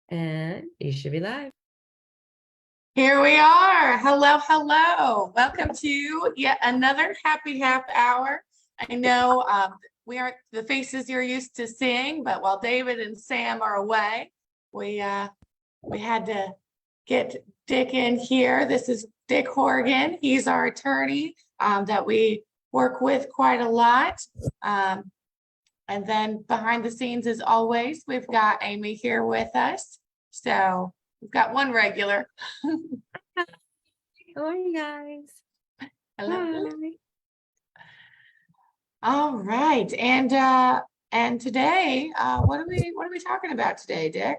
And you should be live. Here we are. Hello, hello. Welcome to yet another happy half hour. I know we aren't the faces you're used to seeing, but while David and Sam are away, we had to get Dick in here. This is Dick Horgan. He's our attorney that we work with quite a lot. And then behind the scenes, as always, we've got Amy here with us. So we've got one regular. How are you guys? Hello. Hi. All right. And today, what are we talking about today, Dick?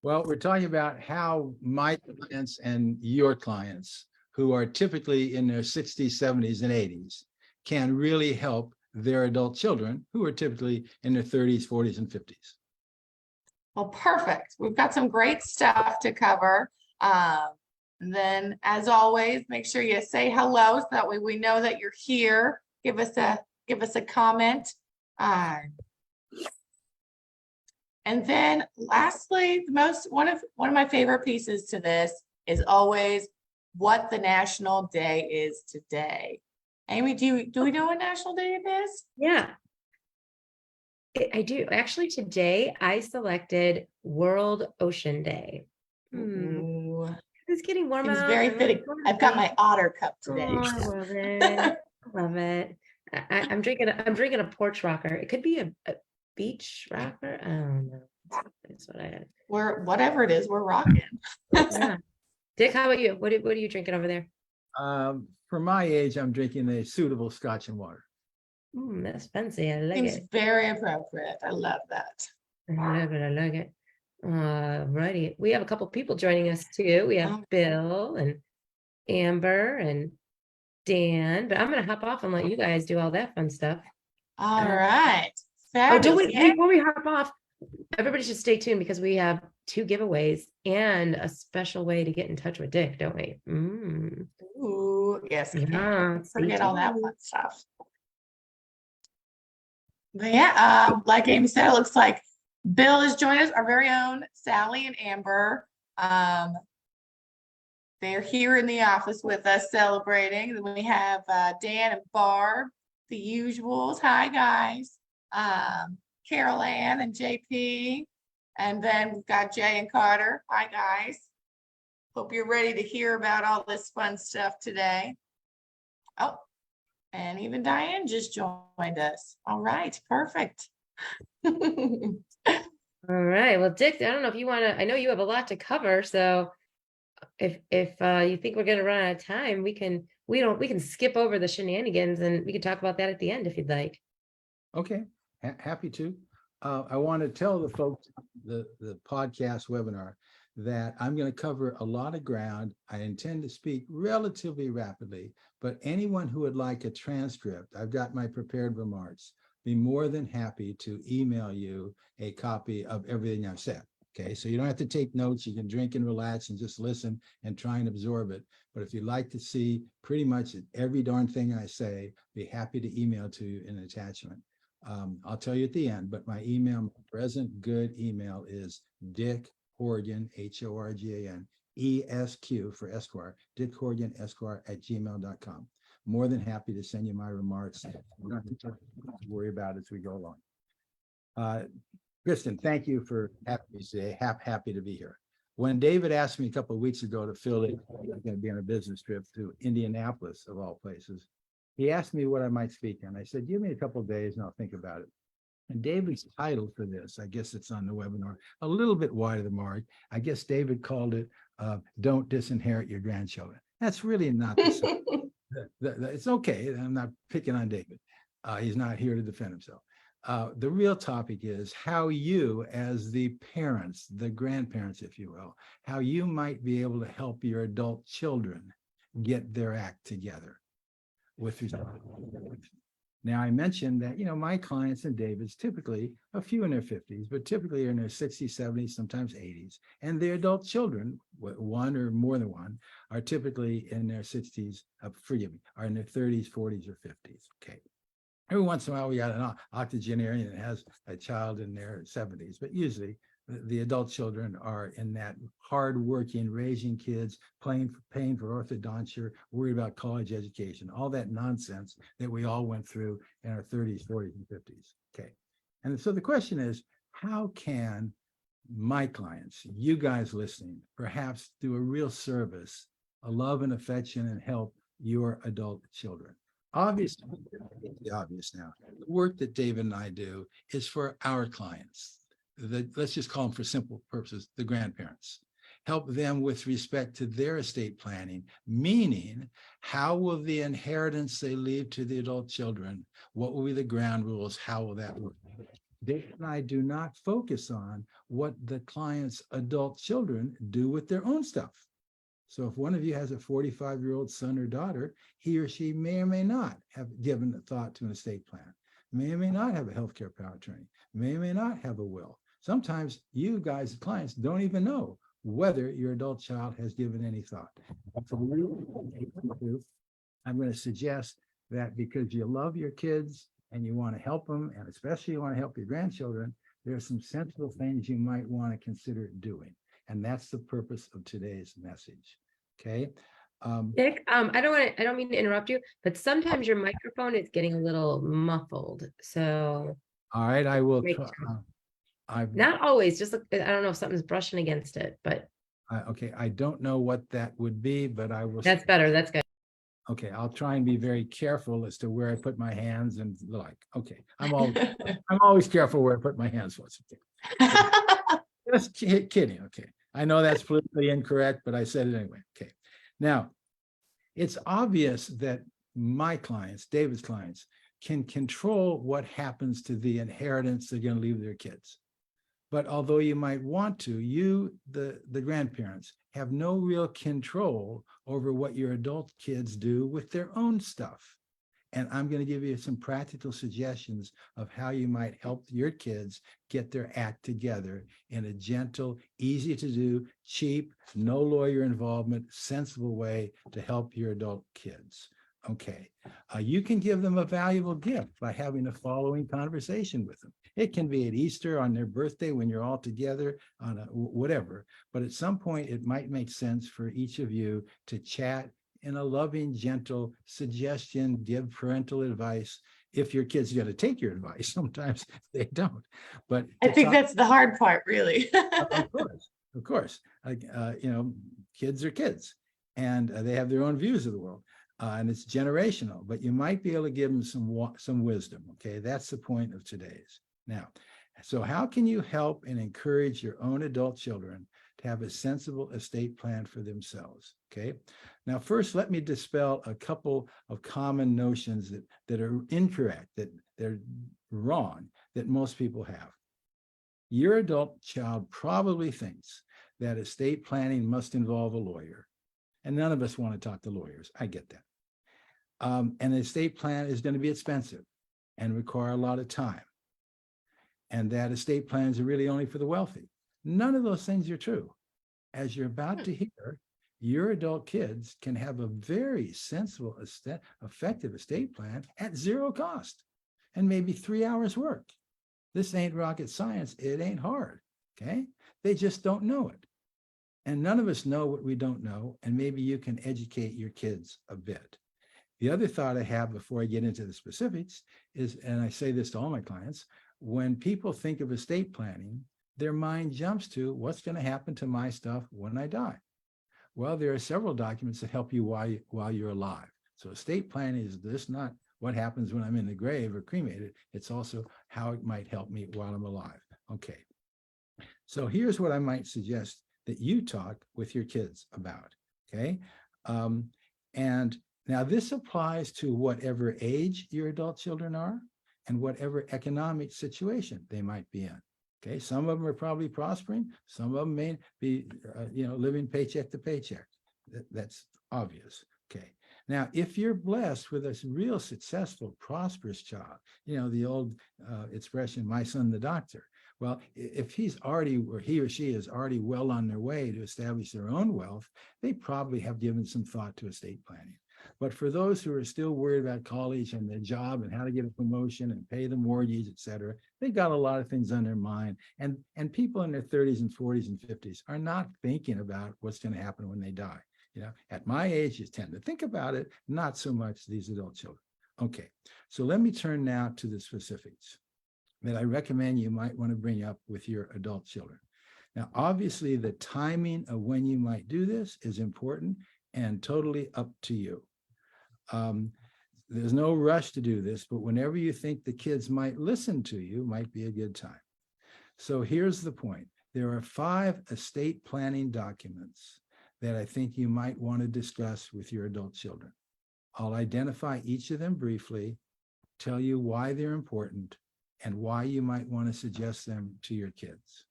Well, we're talking about how my clients and your clients, who are typically in their 60s, 70s, and 80s, can really help their adult children who are typically in their 30s, 40s, and 50s. Well, perfect. We've got some great stuff to cover. And then, as always, make sure you say hello so that way we know that you're here. Give us a comment. And then, lastly, one of my favorite pieces to this is always what the national day is today. Amy, do we know what national day it is? Yeah, I do. Actually, today I selected World Ocean Day. Ooh. It's getting warm out. It's very fitting. I've got my otter cup today. Oh, I love it. I love it. I'm drinking a porch rocker. It could be a beach rocker. I don't know. That's what I had. Whatever it is, we're rocking. Yeah. Dick, how about you? What are you drinking over there? For my age, I'm drinking a suitable Scotch and water. That's fancy. I like Seems it. very appropriate. I love that. I love it. I like it. Righty. We have a couple people joining us too. We have Bill and Amber and Dan, but I'm gonna hop off and let you guys do all that fun stuff. All right. Before we hop off, everybody should stay tuned because we have 2 giveaways and a special way to get in touch with Dick, don't we? Ooh, yes. Yeah, Forget all that fun stuff. But yeah, like Amy said, it looks like Bill has joined us, our very own Sally and Amber. They're here in the office with us celebrating. Then we have Dan and Barb, the usuals. Hi, guys. Carol Ann and JP. And then we've got Jay and Carter. Hi, guys. Hope you're ready to hear about all this fun stuff today. Oh, and even Diane just joined us. All right, perfect. All right. Well, Dick, I don't know if you want to, I know you have a lot to cover. So if you think we're going to run out of time, we can skip over the shenanigans and we can talk about that at the end if you'd like. Okay, happy to. I want to tell the folks, the podcast webinar, that I'm going to cover a lot of ground. I intend to speak relatively rapidly, but anyone who would like a transcript, I've got my prepared remarks, be more than happy to email you a copy of everything I've said. Okay, so you don't have to take notes. You can drink and relax and just listen and try and absorb it. But if you'd like to see pretty much every darn thing I say, be happy to email to you an attachment. I'll tell you at the end, but my present good email is Dick Horgan, Horgan, ESQ for Esquire, Dick Horgan, Esquire @gmail.com. More than happy to send you my remarks. Nothing to worry about as we go along. Kristen, thank you for having me today. Happy to be here. When David asked me a couple of weeks ago to fill in, I'm going to be on a business trip to Indianapolis, of all places. He asked me what I might speak on. I said, give me a couple of days and I'll think about it. And David's title for this, I guess it's on the webinar, a little bit wide of the mark. I guess David called it, Don't Disinherit Your Grandchildren. That's really not the same. It's okay. I'm not picking on David. He's not here to defend himself. The real topic is how you, as the parents, the grandparents, if you will, how you might be able to help your adult children get their act together with respect. Now, I mentioned that, my clients and David's typically a few in their 50s, but typically are in their 60s, 70s, sometimes 80s. And their adult children, one or more than one, are typically in their 60s, are in their 30s, 40s, or 50s. Okay. Every onse in a while, we got an octogenarian that has a child in their 70s, but usually the adult children are in that hardworking, raising kids, paying for orthodontia, worried about college education, all that nonsense that we all went through in our 30s, 40s, and 50s. Okay. And so the question is, how can my clients, you guys listening, perhaps do a real service, a love and affection and help your adult children? Obviously, the obvious now, the work that David and I do is for our clients. Let's just call them, for simple purposes, the grandparents. Help them with respect to their estate planning, meaning how will the inheritance they leave to the adult children, what will be the ground rules, how will that work? David and I do not focus on what the client's adult children do with their own stuff. So if one of you has a 45-year-old son or daughter, he or she may or may not have given a thought to an estate plan, may or may not have a healthcare power of attorney, may or may not have a will. Sometimes you guys, clients, don't even know whether your adult child has given any thought. I'm going to suggest that because you love your kids and you want to help them, and especially you want to help your grandchildren, there are some sensible things you might want to consider doing. And that's the purpose of today's message. Okay. Dick, I don't mean to interrupt you, but sometimes your microphone is getting a little muffled. So All right, I will Make try. not always, just I don't know if something's brushing against it, but Okay, I don't know what that would be, but I will. that's better. That's good. Okay, I'll try and be very careful as to where I put my hands and the like. Okay, I'm always careful where I put my hands. Just kidding. Okay, I know that's politically incorrect, but I said it anyway. Okay, now it's obvious that my clients, David's clients, can control what happens to the inheritance they're going to leave their kids. But although you might want to, you, the grandparents, have no real control over what your adult kids do with their own stuff. And I'm going to give you some practical suggestions of how you might help your kids get their act together in a gentle, easy to do, cheap, no lawyer involvement, sensible way to help your adult kids. Okay, you can give them a valuable gift by having the following conversation with them. It can be at Easter, on their birthday, when you're all together, on a whatever. But at some point, it might make sense for each of you to chat in a loving, gentle suggestion, give parental advice. If your kids got to take your advice, sometimes they don't. But I think that's the hard part, really. of course, kids are kids, and they have their own views of the world. And it's generational, but you might be able to give them some wisdom. Okay, that's the point of today's. Now, so how can you help and encourage your own adult children to have a sensible estate plan for themselves? Okay, now first, let me dispel a couple of common notions that are incorrect, that they're wrong, that most people have. Your adult child probably thinks that estate planning must involve a lawyer, and none of us want to talk to lawyers. I get that. An estate plan is going to be expensive and require a lot of time. And that estate plans are really only for the wealthy. None of those things are true. As you're about to hear, your adult kids can have a very sensible, effective estate plan at zero cost and maybe 3 hours work. This ain't rocket science. It ain't hard. Okay. They just don't know it. And none of us know what we don't know. And maybe you can educate your kids a bit. The other thought I have before I get into the specifics is, and I say this to all my clients, when people think of estate planning, their mind jumps to what's going to happen to my stuff when I die. Well, there are several documents that help you while you're alive. So estate planning is just not what happens when I'm in the grave or cremated. It's also how it might help me while I'm alive. Okay. So here's what I might suggest that you talk with your kids about. Okay. And now this applies to whatever age your adult children are and whatever economic situation they might be in. Okay, some of them are probably prospering. Some of them may be, living paycheck to paycheck. That's obvious. Okay. Now, if you're blessed with a real successful, prosperous child, the old expression, my son, the doctor. Well, if he's already, or he or she is already well on their way to establish their own wealth, they probably have given some thought to estate planning. But for those who are still worried about college and their job and how to get a promotion and pay the mortgage, et cetera, they've got a lot of things on their mind. And people in their 30s and 40s and 50s are not thinking about what's going to happen when they die. At my age, you tend to think about it, not so much these adult children. Okay, so let me turn now to the specifics that I recommend you might want to bring up with your adult children. Now, obviously, the timing of when you might do this is important and totally up to you. There's no rush to do this, but whenever you think the kids might listen to you, might be a good time. So here's the point. There are 5 estate planning documents that I think you might want to discuss with your adult children. I'll identify each of them briefly, tell you why they're important, and why you might want to suggest them to your kids.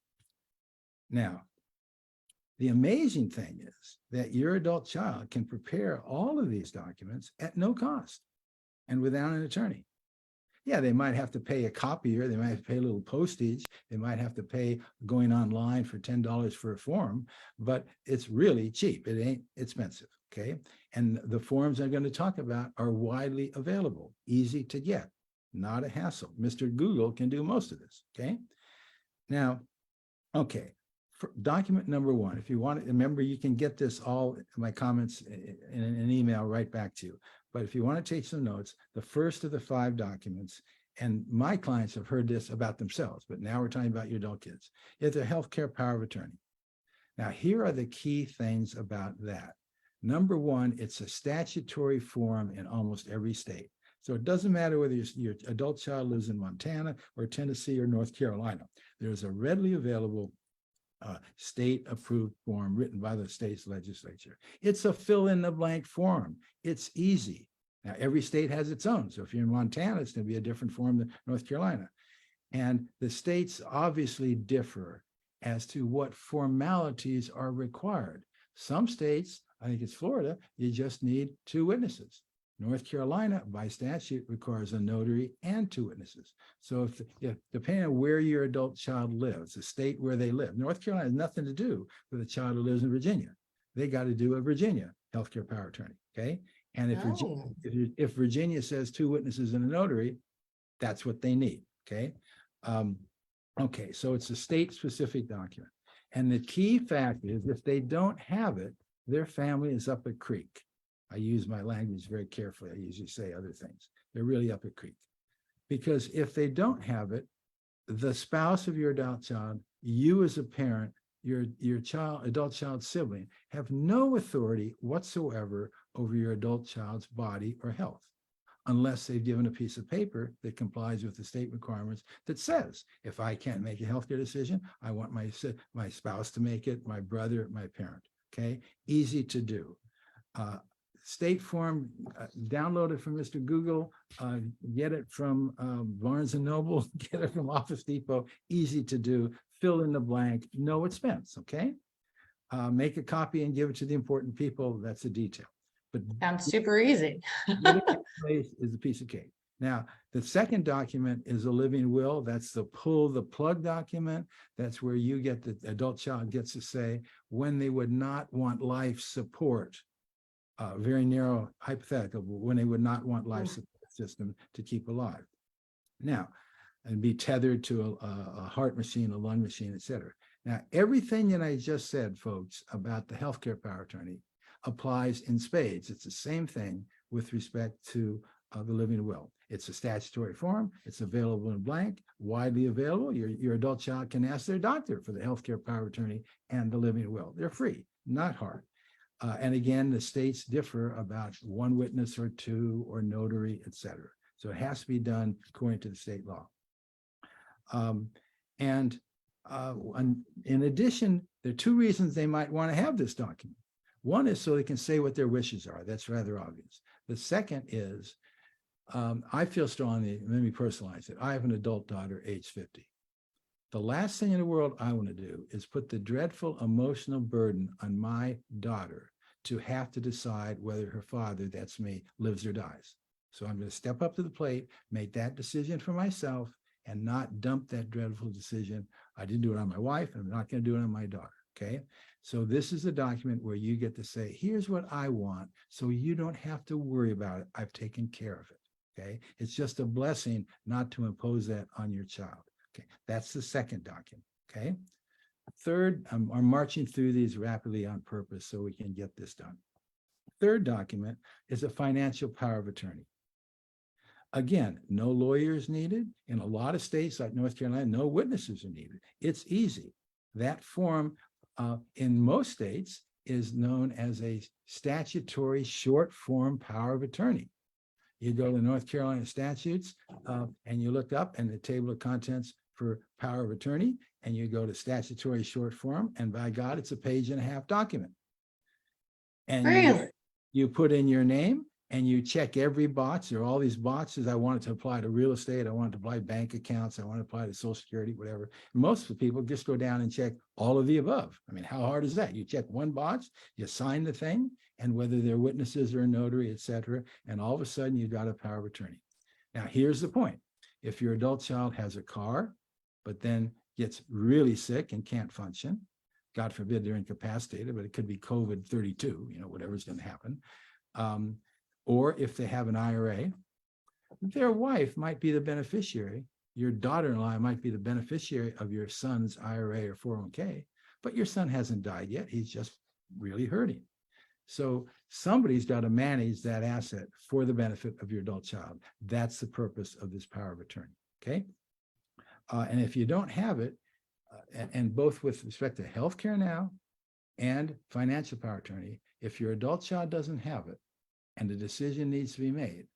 Now, the amazing thing is that your adult child can prepare all of these documents at no cost and without an attorney. Yeah, they might have to pay a copier, they might have to pay a little postage, they might have to pay going online for $10 for a form, but it's really cheap. It ain't expensive, okay? And the forms I'm going to talk about are widely available, easy to get, not a hassle. Mr. Google can do most of this, okay? Now, okay, for document number 1, if you want to, remember, you can get this all, my comments in an email right back to you. But if you want to take some notes, the first of the 5 documents, and my clients have heard this about themselves, but now we're talking about your adult kids, is a healthcare power of attorney. Now, here are the key things about that. Number 1, it's a statutory form in almost every state. So it doesn't matter whether your adult child lives in Montana or Tennessee or North Carolina. There's a readily available state-approved form written by the state's legislature. It's a fill-in-the-blank form. It's easy. Now, every state has its own. So if you're in Montana, it's going to be a different form than North Carolina. And the states obviously differ as to what formalities are required. Some states, I think it's Florida, you just need 2 witnesses. North Carolina, by statute, requires a notary and 2 witnesses. So if depending on where your adult child lives, the state where they live, North Carolina has nothing to do with a child who lives in Virginia. They got to do a Virginia healthcare power attorney, okay? And if Virginia says 2 witnesses and a notary, that's what they need, okay? Okay, so it's a state-specific document. And the key fact is, if they don't have it, their family is up a creek. I use my language very carefully. I usually say other things. They're really up a creek. Because if they don't have it, the spouse of your adult child, you as a parent, your adult child sibling, have no authority whatsoever over your adult child's body or health, unless they've given a piece of paper that complies with the state requirements that says, if I can't make a healthcare decision, I want my spouse to make it, my brother, my parent, okay? Easy to do. State form, download it from Mr. Google, get it from Barnes & Noble, get it from Office Depot, easy to do, fill in the blank, no expense, okay? Make a copy and give it to the important people, that's a detail. But Sounds super easy. place is a piece of cake. Now, the second document is a living will. That's the pull the plug document. That's where you get the adult child gets to say when they would not want life support. Very narrow hypothetical, but when they would not want life support system to keep alive. Now, and be tethered to a heart machine, a lung machine, et cetera. Now, everything that I just said, folks, about the healthcare power attorney applies in spades. It's the same thing with respect to the living will. It's a statutory form. It's available in blank, widely available. Your adult child can ask their doctor for the healthcare power attorney and the living will. They're free, not hard. And again, the states differ about 1 witness or 2 or notary, et cetera. So it has to be done according to the state law. In addition, there are 2 reasons they might want to have this document. One is so they can say what their wishes are. That's rather obvious. The second is, I feel strongly, let me personalize it. I have an adult daughter, age 50. The last thing in the world I want to do is put the dreadful emotional burden on my daughter to have to decide whether her father, that's me, lives or dies. So I'm going to step up to the plate, make that decision for myself, and not dump that dreadful decision. I didn't do it on my wife, and I'm not going to do it on my daughter, Okay. So this is a document where you get to say, here's what I want. So you don't have to worry about it. I've taken care of it. Okay. It's just a blessing not to impose that on your child. Okay. That's the second document. Okay. Third, I'm marching through these rapidly on purpose so we can get this done. Third document is a financial power of attorney. Again, no lawyers needed. In a lot of states like North Carolina, no witnesses are needed. It's easy. That form in most states is known as a statutory short form power of attorney. You go to North Carolina statutes and you look up in the table of contents for power of attorney, and you go to statutory short form, and by God, it's a 1.5-page document. And Really? you put in your name and you check every box. There are all these boxes. I want it to apply to real estate. I want it to apply to bank accounts. I want to apply to Social Security, whatever. Most of the people just go down and check all of the above. I mean, how hard is that? You check one box, you sign the thing, and whether they're witnesses or a notary, et cetera, and all of a sudden you got a power of attorney. Now, here's the point. If your adult child has a car, but then gets really sick and can't function, God forbid they're incapacitated, but it could be COVID-32, whatever's going to happen. Or if they have an IRA, their wife might be the beneficiary. Your daughter-in-law might be the beneficiary of your son's IRA or 401k, but your son hasn't died yet. He's just really hurting. So somebody's got to manage that asset for the benefit of your adult child. That's the purpose of this power of attorney, okay? And if you don't have it, and both with respect to healthcare now and financial power of attorney, if your adult child doesn't have it and the decision needs to be made,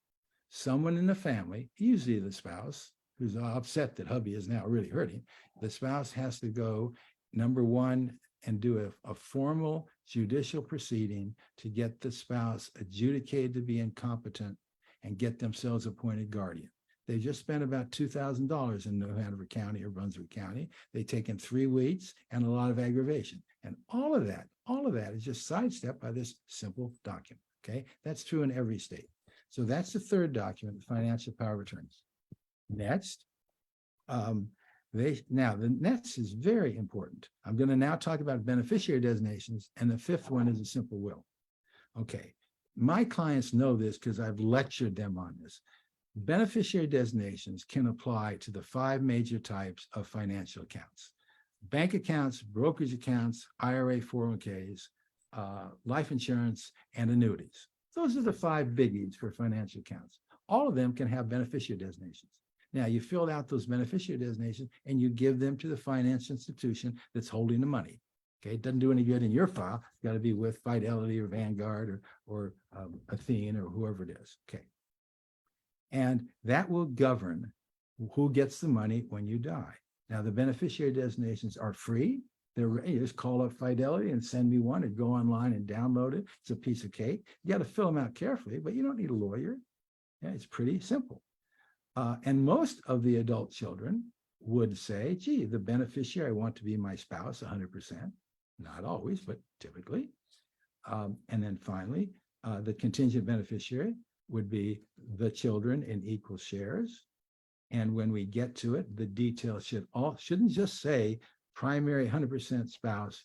someone in the family, usually the spouse, who's upset that hubby is now really hurting, the spouse has to go, number one, and do a formal judicial proceeding to get the spouse adjudicated to be incompetent and get themselves appointed guardian. They just spent about $2,000 in New Hanover County or Brunswick County. They've taken 3 weeks and a lot of aggravation. And all of that is just sidestepped by this simple document, okay? That's true in every state. So that's the third document, the financial power of attorney. Next, the next is very important. I'm going to now talk about beneficiary designations, and the fifth one is a simple will. Okay, my clients know this because I've lectured them on this. Beneficiary designations can apply to the 5 major types of financial accounts: bank accounts, brokerage accounts, IRA, 401ks, life insurance, and annuities. Those are the 5 biggies for financial accounts. All of them can have beneficiary designations. Now, you fill out those beneficiary designations and you give them to the financial institution that's holding the money. Okay, it doesn't do any good in your file. It's got to be with Fidelity or Vanguard or Athene or whoever it is. Okay. And that will govern who gets the money when you die. Now, the beneficiary designations are free. You just call up Fidelity and send me one, or go online and download it. It's a piece of cake. You got to fill them out carefully, but you don't need a lawyer. Yeah, it's pretty simple. And most of the adult children would say, gee, the beneficiary, I want to be my spouse 100%. Not always, but typically. And then finally, the contingent beneficiary would be the children in equal shares. And when we get to it, the details shouldn't just say primary 100% spouse,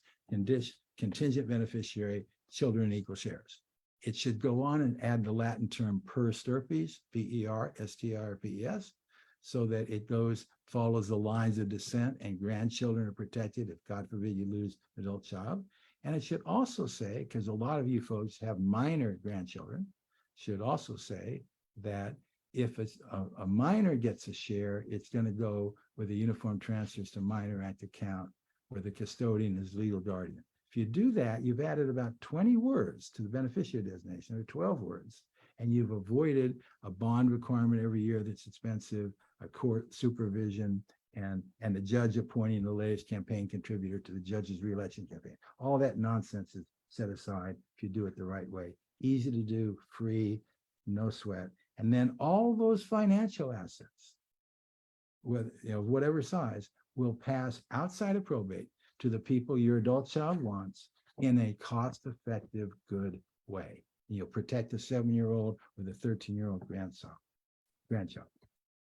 contingent beneficiary, children in equal shares. It should go on and add the Latin term per stirpes, P-E-R-S-T-R-P-E-S, so that it follows the lines of descent, and grandchildren are protected if, God forbid, you lose an adult child. And it should also say, because a lot of you folks have minor grandchildren, should also say that if it's a minor gets a share, it's going to go with a uniform transfers to minor act account where the custodian is legal guardian. If you do that, you've added about 20 words to the beneficiary designation, or 12 words, and you've avoided a bond requirement every year that's expensive, a court supervision, and the judge appointing the latest campaign contributor to the judge's reelection campaign. All that nonsense is set aside if you do it the right way. Easy to do, free, no sweat. And then all those financial assets, with whatever size, will pass outside of probate to the people your adult child wants in a cost-effective, good way. You'll protect a 7-year-old with a 13-year-old grandchild.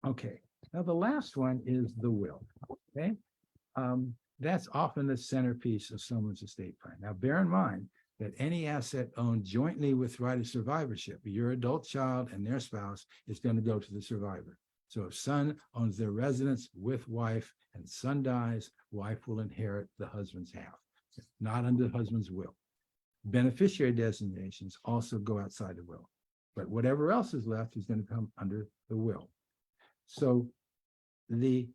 Okay, now the last one is the will. Okay, That's often the centerpiece of someone's estate plan. Now, bear in mind that any asset owned jointly with right of survivorship, your adult child and their spouse, is going to go to the survivor. So if son owns their residence with wife and son dies, wife will inherit the husband's half, not under the husband's will. Beneficiary designations also go outside the will, but whatever else is left is going to come under the will. So the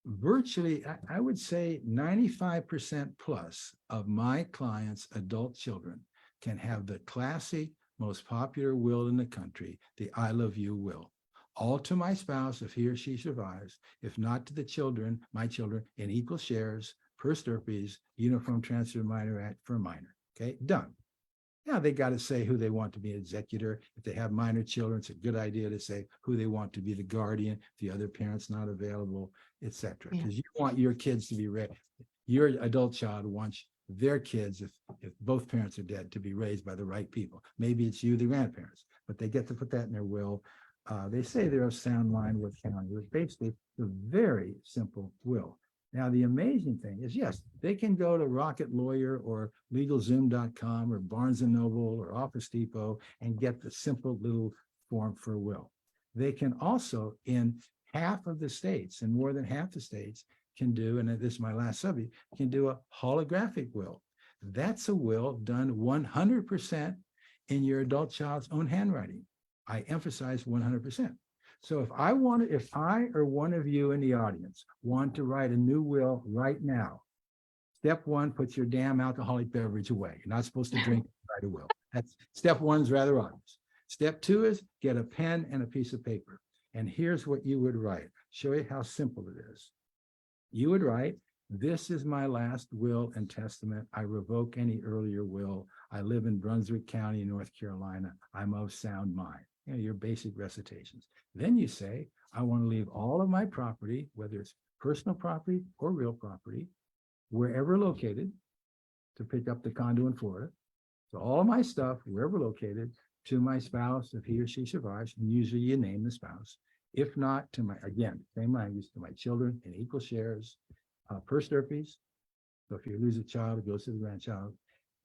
virtually, I would say 95% plus of my clients' adult children can have the classic, most popular will in the country, the I love you will. All to my spouse if he or she survives, if not to the children, my children, in equal shares, per stirpes, Uniform Transfer Minor Act for a minor. Okay, done. Now they got to say who they want to be an executor. If they have minor children, it's a good idea to say who they want to be the guardian, if the other parent's not available, etc. Because you want your kids to be raised. Your adult child wants their kids, if both parents are dead, to be raised by the right people. Maybe it's you, the grandparents, but they get to put that in their will. They say they're of sound mind with county. It's basically a very simple will. Now, the amazing thing is, yes, they can go to Rocket Lawyer or LegalZoom.com or Barnes & Noble or Office Depot and get the simple little form for a will. They can also, in half of the states, and more than half the states, can do, and this is my last subject, can do a holographic will. That's a will done 100% in your adult child's own handwriting. I emphasize 100%. So if I or one of you in the audience want to write a new will right now, step one, put your damn alcoholic beverage away. You're not supposed to drink, write a will. That's step one is rather obvious. Step two is get a pen and a piece of paper. And here's what you would write. Show you how simple it is. You would write, this is my last will and testament. I revoke any earlier will. I live in Brunswick County, North Carolina. I'm of sound mind. You know, your basic recitations. Then you say, I want to leave all of my property, whether it's personal property or real property, wherever located, to pick up the condo in Florida. So all of my stuff, wherever located, to my spouse, if he or she survives, and usually you name the spouse. If not, to my, again, same language, to my children in equal shares, per stirpes. So if you lose a child, it goes to the grandchild,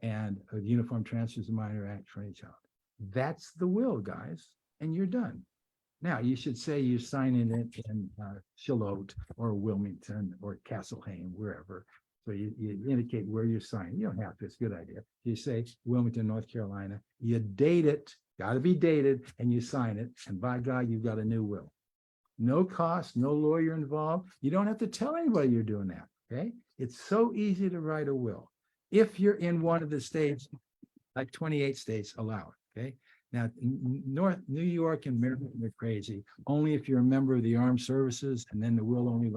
and a Uniform Transfers of Minor Act for any child. That's the will, guys, and you're done. Now, you should say you sign in it in Charlotte or Wilmington or Castleham, wherever. So you indicate where you're signing. You don't have to, it's a good idea. You say Wilmington, North Carolina, you date it, got to be dated, and you sign it, and by God, you've got a new will. No cost, no lawyer involved. You don't have to tell anybody you're doing that, okay? It's so easy to write a will. If you're in one of the states, like 28 states allow it, okay? Now, New York and Maryland are crazy. Only if you're a member of the armed services, and then the will only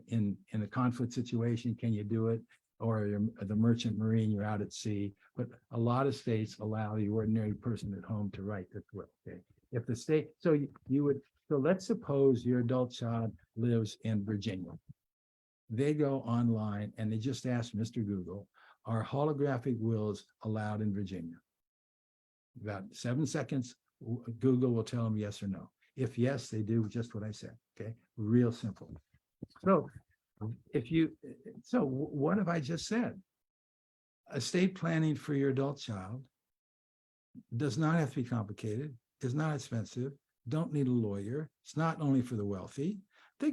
in a conflict situation can you do it, or you're the merchant marine, you're out at sea. But a lot of states allow the ordinary person at home to write this will. Okay, if the state, so you would, so let's suppose your adult child lives in Virginia. They go online and they just ask Mr. Google, are holographic wills allowed in Virginia? About 7 seconds, Google will tell them yes or no. If yes, they do just what I said. Okay, real simple. So what have I just said? Estate planning for your adult child does not have to be complicated, is not expensive, don't need a lawyer. It's not only for the wealthy. They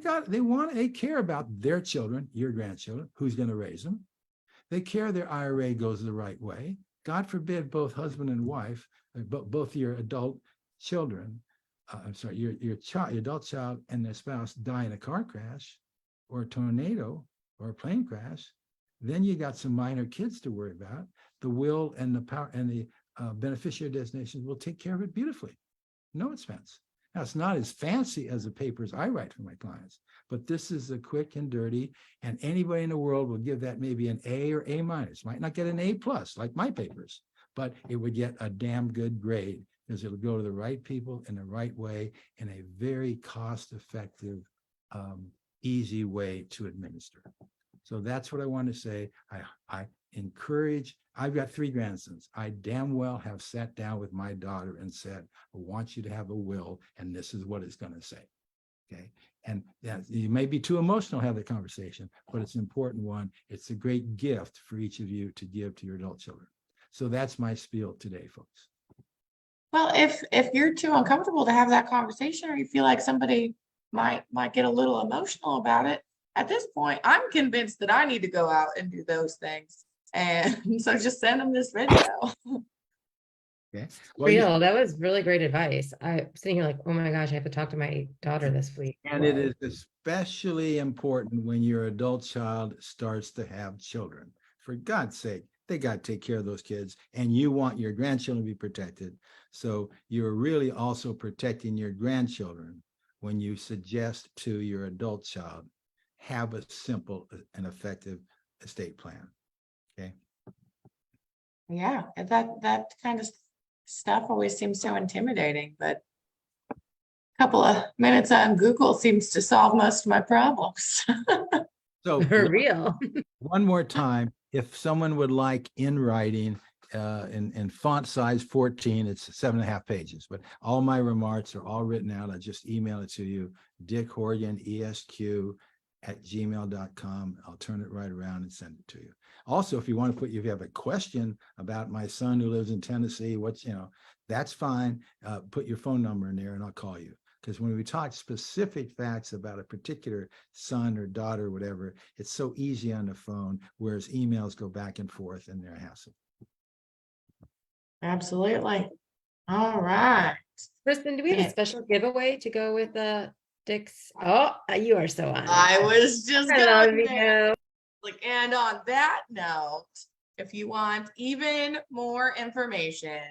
care about their children, your grandchildren, who's going to raise them. They care their IRA goes the right way. God forbid both husband and wife, both your adult children, your adult child and their spouse die in a car crash or a tornado or a plane crash. Then you got some minor kids to worry about. The will and the power and the beneficiary designations will take care of it beautifully. No expense. Now, it's not as fancy as the papers I write for my clients, but this is the quick and dirty, and anybody in the world will give that maybe an A or A minus. Might not get an A plus like my papers, but it would get a damn good grade because it'll go to the right people in the right way in a very cost-effective, easy way to administer. So that's what I want to say. I encourage, I've got 3 grandsons. I damn well have sat down with my daughter and said, I want you to have a will, and this is what it's going to say. Okay. And yeah, you may be too emotional to have that conversation, but it's an important one. It's a great gift for each of you to give to your adult children. So that's my spiel today, folks. Well, if you're too uncomfortable to have that conversation, or you feel like somebody might get a little emotional about it, at this point, I'm convinced that I need to go out and do those things. And so just send them this video. Okay. Well, you, Real, that was really great advice. I'm sitting here like, oh my gosh, I have to talk to my daughter this week. and it is especially important when your adult child starts to have children. For God's sake, they got to take care of those kids, and you want your grandchildren to be protected. So you're really also protecting your grandchildren when you suggest to your adult child, have a simple and effective estate plan. Okay. Yeah, and that kind of stuff always seems so intimidating, but a couple of minutes on Google seems to solve most of my problems. So For real. one more time, if someone would like in writing, in font size 14, it's 7.5 pages, but all my remarks are all written out. I just email it to you, Dick Horgan, ESQ@gmail.com. I'll turn it right around and send it to you. Also, if you want to if you have a question about my son who lives in Tennessee, that's fine. Put your phone number in there and I'll call you. Because when we talk specific facts about a particular son or daughter, or whatever, it's so easy on the phone, whereas emails go back and forth and they're a hassle. Absolutely. All right. Kristen, do we have a special giveaway to go with Dick's? Oh, you are so on. I was just I love going there. you. Like, and on that note, if you want even more information,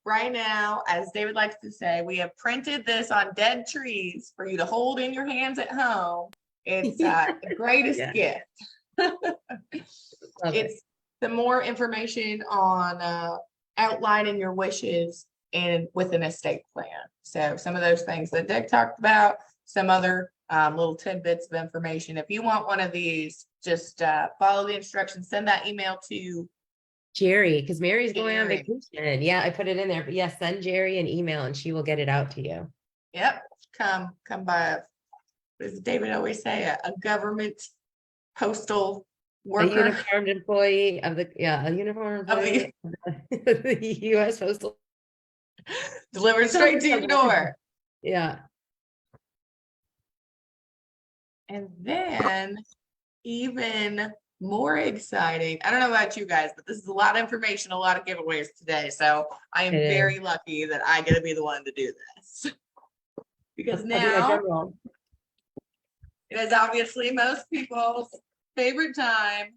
right now, as David likes to say, we have printed this on dead trees for you to hold in your hands at home. It's the greatest gift. It's the more information on outlining your wishes and with an estate plan. So some of those things that Dick talked about, some other little tidbits of information. If you want one of these, just follow the instructions, send that email to Jerry, because Mary's going on Jerry. vacation. Yeah, I put it in there. But yes, send Jerry an email and she will get it out to you. Yep, come by, as David always say, a government postal A worker. uniformed employee of the, a uniformed employee of the U.S. Postal. Delivered straight to your door. Yeah. And then even more exciting, I don't know about you guys, but this is a lot of information, a lot of giveaways today. So I am very lucky that I get to be the one to do this. Because now it is obviously most people's favorite time,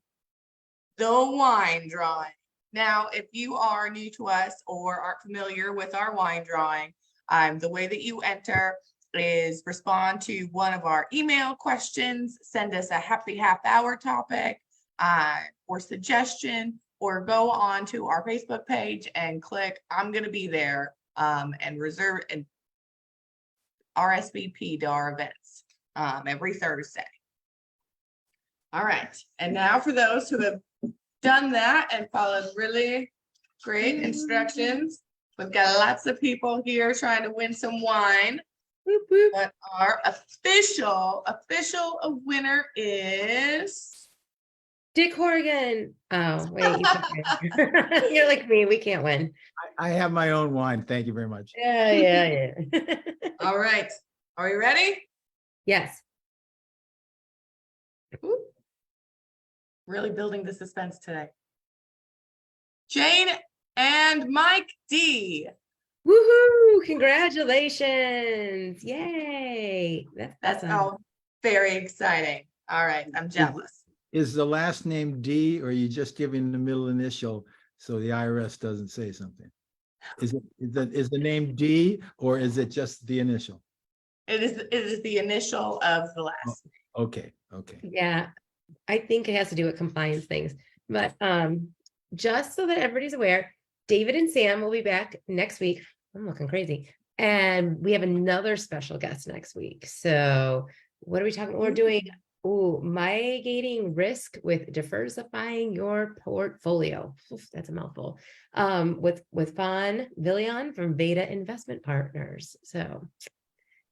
the wine drawing. Now, if you are new to us or aren't familiar with our wine drawing, the way that you enter is respond to one of our email questions, send us a happy half hour topic or suggestion, or go on to our Facebook page and click I'm going to be there and reserve and RSVP to our events every Thursday. All right. And now for those who have done that and followed really great instructions, we've got lots of people here trying to win some wine. Whoop, whoop. But our official winner is Dick Horgan. Oh, wait. You're like me. We can't win. I have my own wine. Thank you very much. Yeah. all right. Are you ready? Yes. Ooh. Really building the suspense today. Jane and Mike D. Woohoo! Congratulations! Yay! That's all very exciting. All right, I'm jealous. Is the last name D, or are you just giving the middle initial so the IRS doesn't say something? Is the name D, or is it just the initial? It is the initial of the last. Okay. Yeah, I think it has to do with compliance things. But just so that everybody's aware, David and Sam will be back next week. I'm looking crazy. And we have another special guest next week. So what are we talking about? We're doing mitigating risk with diversifying your portfolio. Oof, that's a mouthful. With Fawn Villian from Beta Investment Partners. So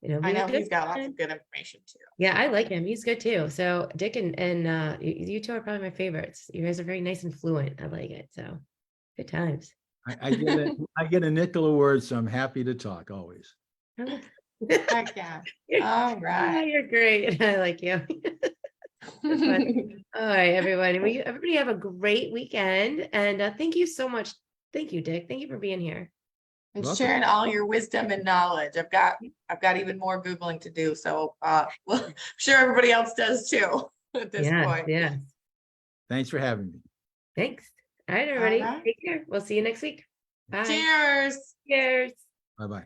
I be a know good he's got lots friend. of good information too. Yeah, I like him. He's good too. So Dick and you two are probably my favorites. You guys are very nice and fluent. I like it. So good times. I get a nickel a word, so I'm happy to talk always. Heck yeah. All Oh, right. you're great. I like you. All right, everyone. Everybody have a great weekend. And thank you so much. Thank you, Dick. Thank you for being here. And Welcome. sharing all your wisdom and knowledge. I've got even more Googling to do. So well, I'm sure everybody else does too at this Yes, point. yes. Thanks for having me. Thanks. All right, everybody. right. Take care. We'll see you next week. Bye. Cheers. Cheers. Bye-bye.